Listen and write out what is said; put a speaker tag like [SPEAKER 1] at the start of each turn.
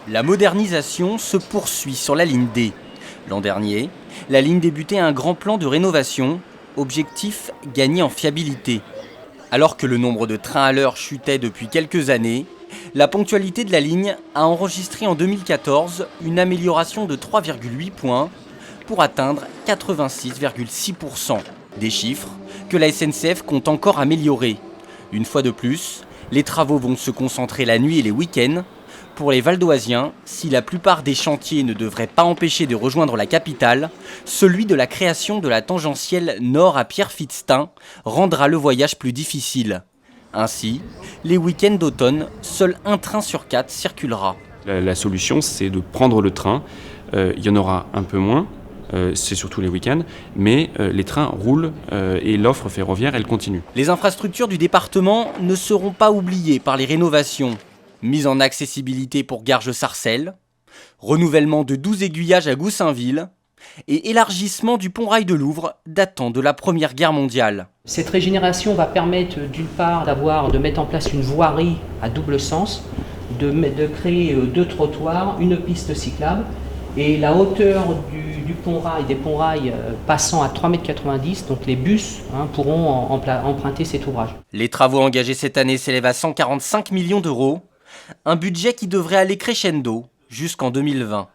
[SPEAKER 1] La modernisation se poursuit sur la ligne D. L'an dernier, la ligne débutait un grand plan de rénovation, objectif gagner en fiabilité. Alors que le nombre de trains à l'heure chutait depuis quelques années, la ponctualité de la ligne a enregistré en 2014 une amélioration de 3,8 points pour atteindre 86,6%. Des chiffres que la SNCF compte encore améliorer. Une fois de plus, les travaux vont se concentrer la nuit et les week-ends. Pour les Valdoisiens, si la plupart des chantiers ne devraient pas empêcher de rejoindre la capitale, celui de la création de la tangentielle nord à Pierrefitte-Stein rendra le voyage plus difficile. Ainsi, les week-ends d'automne, seul un train sur 4 circulera.
[SPEAKER 2] La solution, c'est de prendre le train. Il y en aura un peu moins, c'est surtout les week-ends, mais les trains roulent et l'offre ferroviaire, elle continue.
[SPEAKER 1] Les infrastructures du département ne seront pas oubliées par les rénovations. Mise en accessibilité pour Garges-Sarcelles, renouvellement de 12 aiguillages à Goussainville et élargissement du pont-rail de Louvre datant de la Première Guerre mondiale.
[SPEAKER 3] Cette régénération va permettre d'une part de mettre en place une voirie à double sens, de créer 2 trottoirs, une piste cyclable et la hauteur du pont-rail, des ponts-rails passant à 3,90 m, donc les bus pourront emprunter cet ouvrage.
[SPEAKER 1] Les travaux engagés cette année s'élèvent à 145 millions d'euros. Un budget qui devrait aller crescendo jusqu'en 2020.